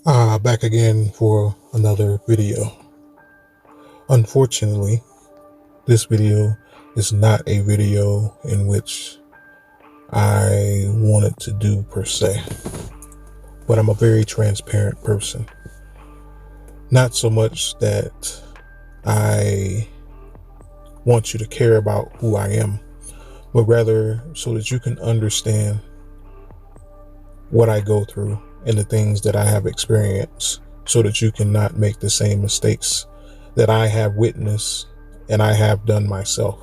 Back again for another video. Unfortunately, this video is not a video in which I wanted to do per se, but I'm a very transparent person. Not so much that I want you to care about who I am, but rather so that you can understand what I go through and the things that I have experienced, so that you cannot make the same mistakes that I have witnessed and I have done myself.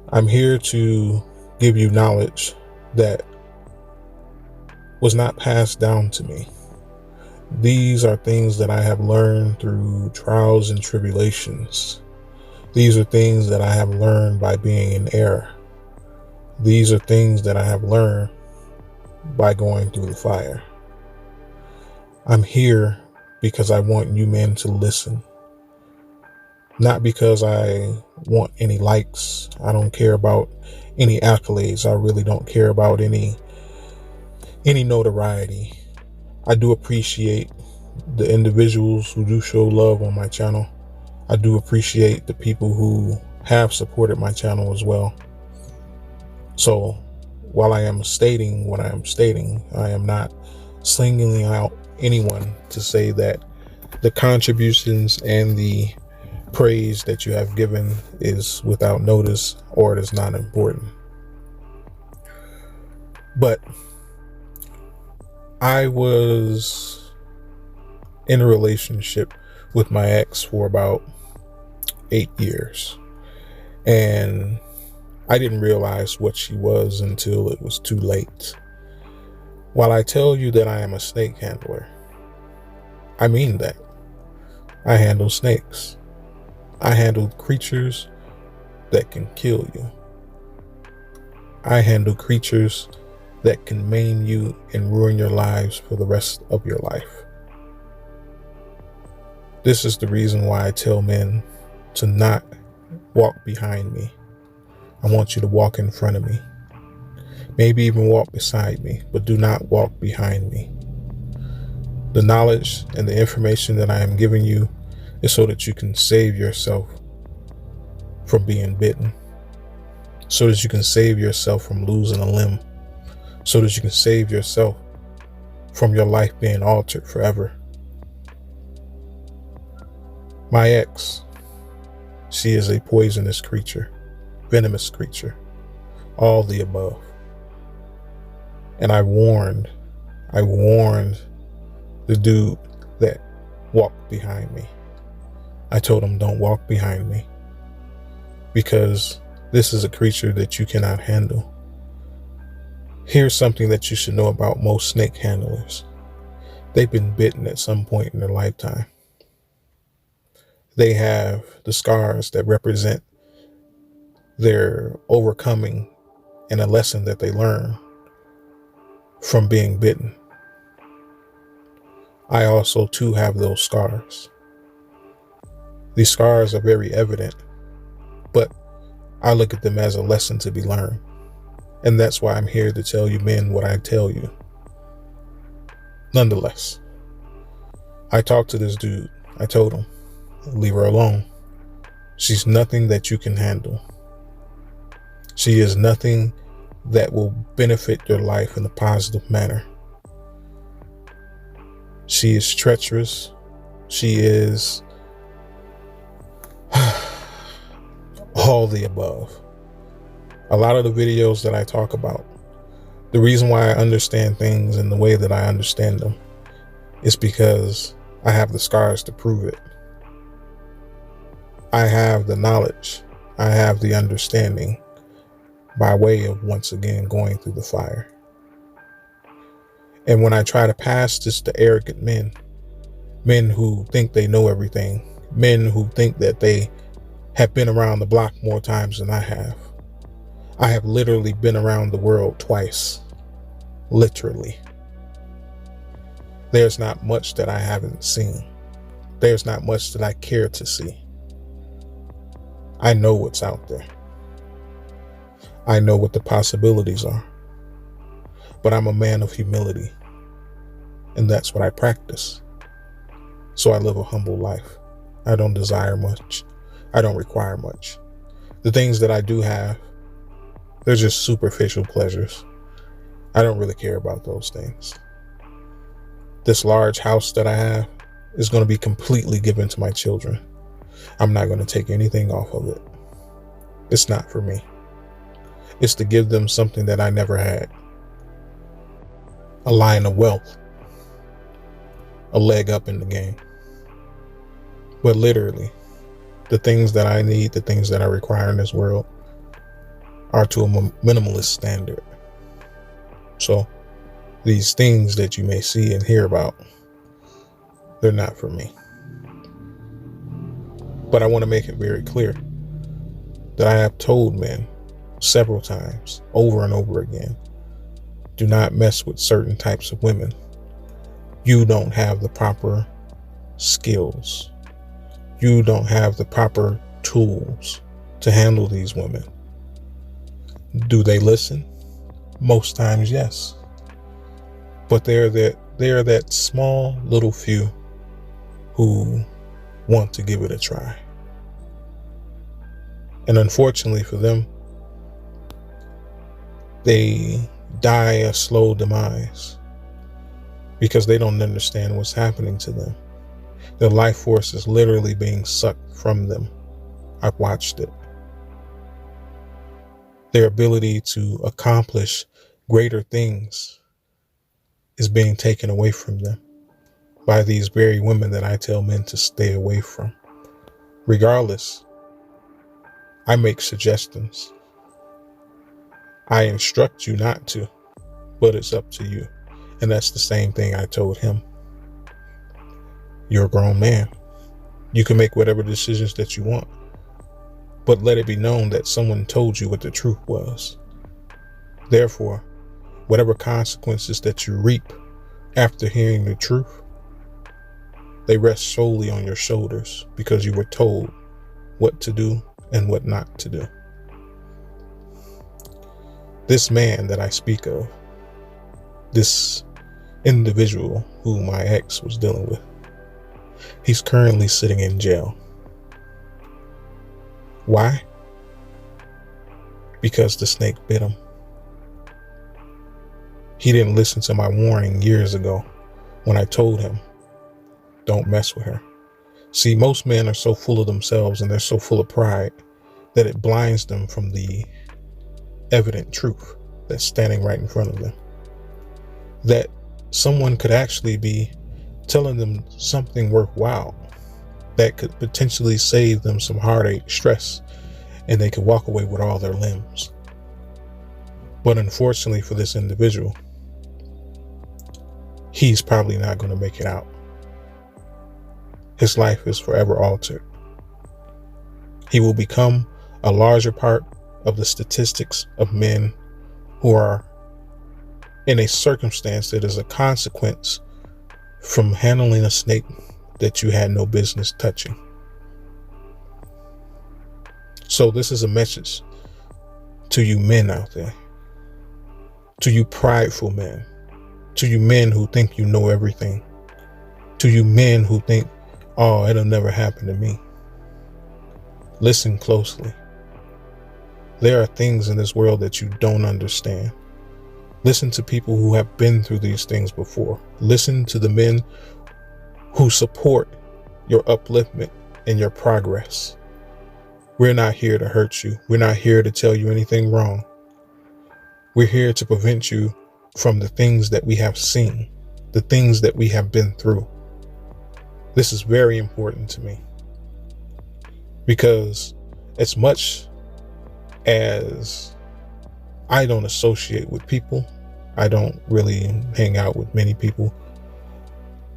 I'm here to give you knowledge that was not passed down to me. These are things that I have learned through trials and tribulations. These are things that I have learned by being in error. These are things that I have learned by going through the fire. I'm here because I want you men to listen. Not because I want any likes. I don't care about any accolades. I really don't care about any notoriety. I do appreciate the individuals who do show love on my channel. I do appreciate the people who have supported my channel as well. So while I am stating what I am stating, I am not singling out anyone to say that the contributions and the praise that you have given is without notice or it is not important. But I was in a relationship with my ex for about 8 years, and I didn't realize what she was until it was too late. While I tell you that I am a snake handler, I mean that. I handle snakes. I handle creatures that can kill you. I handle creatures that can maim you and ruin your lives for the rest of your life. This is the reason why I tell men to not walk behind me. I want you to walk in front of me. Maybe even walk beside me, but do not walk behind me. The knowledge and the information that I am giving you is so that you can save yourself from being bitten, so that you can save yourself from losing a limb, so that you can save yourself from your life being altered forever. My ex, she is a poisonous creature, venomous creature, all the above. And I warned the dude that walked behind me. I told him, don't walk behind me, because this is a creature that you cannot handle. Here's something that you should know about most snake handlers. They've been bitten at some point in their lifetime. They have the scars that represent their overcoming and a lesson that they learn from being bitten. I also too have those scars. These scars are very evident, but I look at them as a lesson to be learned. And that's why I'm here to tell you men what I tell you. Nonetheless, I talked to this dude. I told him, leave her alone. She's nothing that you can handle. She is nothing that will benefit your life in a positive manner. She is treacherous. She is all the above. A lot of the videos that I talk about, the reason why I understand things in the way that I understand them is because I have the scars to prove it. I have the knowledge. I have the understanding by way of, once again, going through the fire. And when I try to pass this to arrogant men who think they know everything, men who think that they have been around the block more times than I have literally been around the world twice. Literally. There's not much that I haven't seen. There's not much that I care to see. I know what's out there. I know what the possibilities are. But I'm a man of humility. and that's what I practice. So I live a humble life. I don't desire much. I don't require much. The things that I do have, they're just superficial pleasures. I don't really care about those things. This large house that I have is going to be completely given to my children. I'm not going to take anything off of it. It's not for me. It's to give them something that I never had. A line of wealth. A leg up in the game. But literally, the things that I need, the things that I require in this world are to a minimalist standard. So these things that you may see and hear about, they're not for me. But I want to make it very clear that I have told men several times, over and over again, do not mess with certain types of women. You don't have the proper skills. You don't have the proper tools to handle these women. Do they listen? Most times, yes. But they're that small little few who want to give it a try. And unfortunately for them, they die a slow demise because they don't understand what's happening to them. Their life force is literally being sucked from them. I've watched it. Their ability to accomplish greater things is being taken away from them by these very women that I tell men to stay away from. Regardless, I make suggestions. I instruct you not to, but it's up to you. And that's the same thing I told him. You're a grown man. You can make whatever decisions that you want, but let it be known that someone told you what the truth was. Therefore, whatever consequences that you reap after hearing the truth, they rest solely on your shoulders because you were told what to do and what not to do. This man that I speak of, this individual who my ex was dealing with, he's currently sitting in jail. Why? Because the snake bit him. He didn't listen to my warning years ago when I told him, don't mess with her. See, most men are so full of themselves and they're so full of pride that it blinds them from the evident truth that's standing right in front of them. That someone could actually be telling them something worthwhile that could potentially save them some heartache, stress, and they could walk away with all their limbs. But unfortunately for this individual, he's probably not going to make it out. His life is forever altered. He will become a larger part of the statistics of men who are in a circumstance that is a consequence from handling a snake that you had no business touching. So this is a message to you men out there, to you prideful men, to you men who think you know everything, to you men who think, oh, it'll never happen to me. Listen closely. There are things in this world that you don't understand. Listen to people who have been through these things before. Listen to the men who support your upliftment and your progress. We're not here to hurt you. We're not here to tell you anything wrong. We're here to prevent you from the things that we have seen, the things that we have been through. This is very important to me because as much as I don't associate with people, I don't really hang out with many people.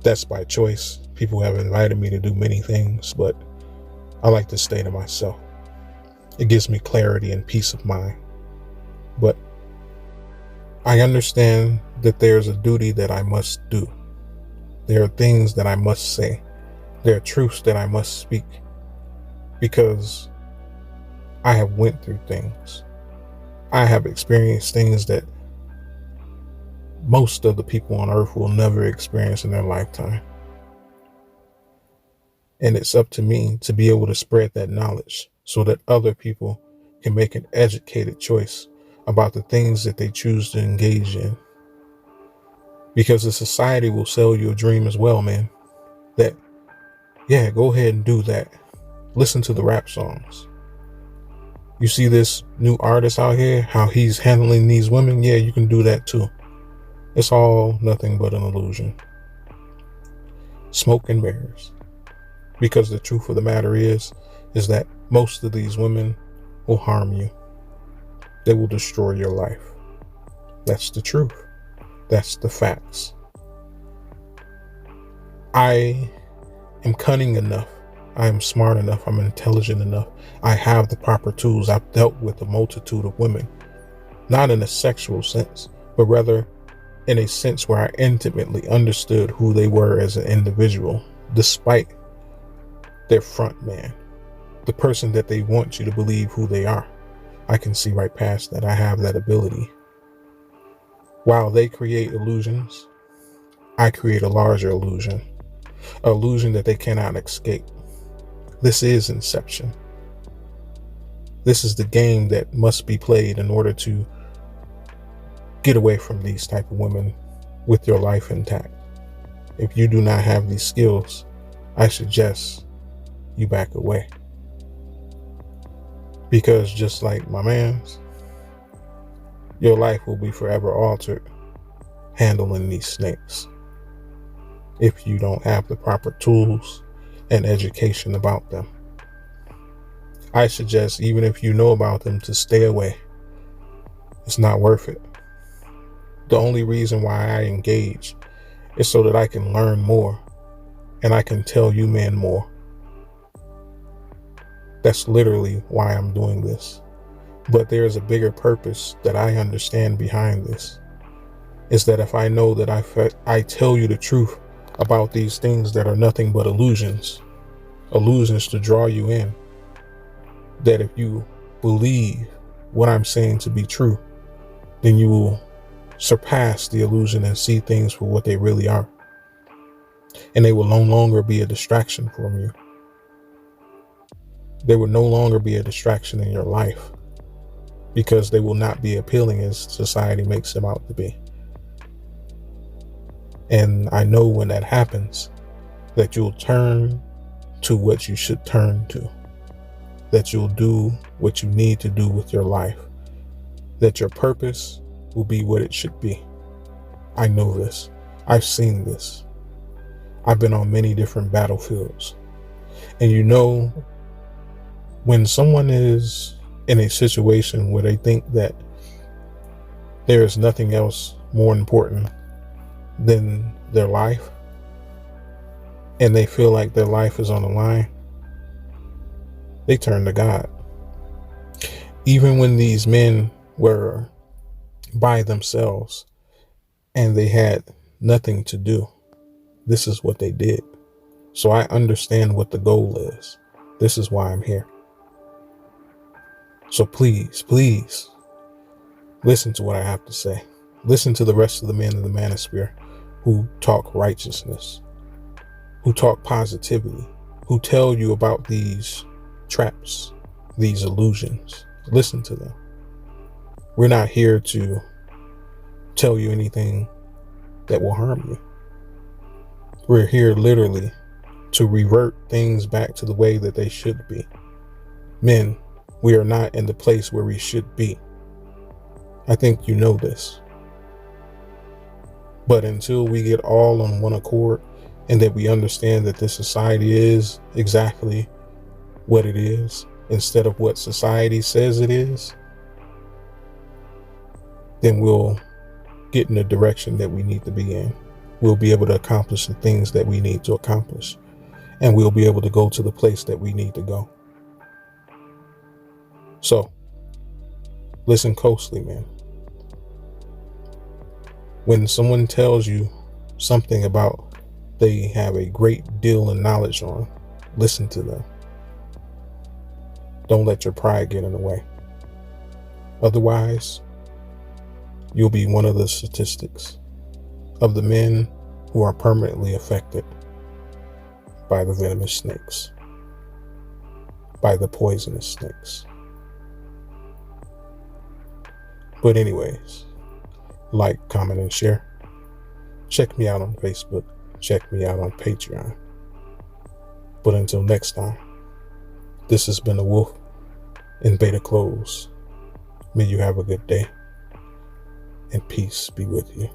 That's by choice. People have invited me to do many things, but I like to stay to myself. It gives me clarity and peace of mind. But I understand that there's a duty that I must do. There are things that I must say. There are truths that I must speak because I have went through things. I have experienced things that most of the people on earth will never experience in their lifetime. And it's up to me to be able to spread that knowledge so that other people can make an educated choice about the things that they choose to engage in. Because the society will sell you a dream as well, man. That, yeah, go ahead and do that. Listen to the rap songs. You see this new artist out here, how he's handling these women? Yeah, you can do that too. It's all nothing but an illusion. Smoke and mirrors. Because the truth of the matter is that most of these women will harm you. They will destroy your life. That's the truth. That's the facts. I am cunning enough. I am smart enough. I'm intelligent enough. I have the proper tools. I've dealt with a multitude of women, not in a sexual sense, but rather in a sense where I intimately understood who they were as an individual, despite their front man, the person that they want you to believe who they are. I can see right past that. I have that ability. While they create illusions, I create a larger illusion, an illusion that they cannot escape. This is Inception. This is the game that must be played in order to get away from these type of women with your life intact. If you do not have these skills, I suggest you back away. Because just like my man's, your life will be forever altered handling these snakes if you don't have the proper tools and education about them. I suggest, even if you know about them, to stay away. It's not worth it. The only reason why I engage is so that I can learn more and I can tell you men more. That's literally why I'm doing this. But there is a bigger purpose that I understand behind this. Is that if I know that I tell you the truth about these things that are nothing but illusions to draw you in, that if you believe what I'm saying to be true, then you will surpass the illusion and see things for what they really are. And they will no longer be a distraction from you. They will no longer be a distraction in your life because they will not be appealing as society makes them out to be. And I know when that happens, that you'll turn to what you should turn to, that you'll do what you need to do with your life, that your purpose will be what it should be. I know this. I've seen this. I've been on many different battlefields. And you know, when someone is in a situation where they think that there is nothing else more important than their life, and they feel like their life is on the line, they turn to God. Even when these men were by themselves and they had nothing to do, this is what they did. So I understand what the goal is. This is why I'm here. So please, please, listen to what I have to say. Listen to the rest of the men in the manosphere who talk righteousness, who talk positivity, who tell you about these traps, these illusions. Listen to them. We're not here to tell you anything that will harm you. We're here literally to revert things back to the way that they should be. Men, we are not in the place where we should be. I think you know this. But until we get all on one accord and that we understand that this society is exactly what it is instead of what society says it is, then we'll get in the direction that we need to be in. We'll be able to accomplish the things that we need to accomplish, and we'll be able to go to the place that we need to go. So, listen closely, man. When someone tells you something about they have a great deal of knowledge on, listen to them. Don't let your pride get in the way. Otherwise, you'll be one of the statistics. of the men who are permanently affected by the venomous snakes, by the poisonous snakes. But anyways, like, comment, and share. Check me out on Facebook. Check me out on Patreon. But until next time, this has been the Wolf in Beta Clothes. May you have a good day, and peace be with you.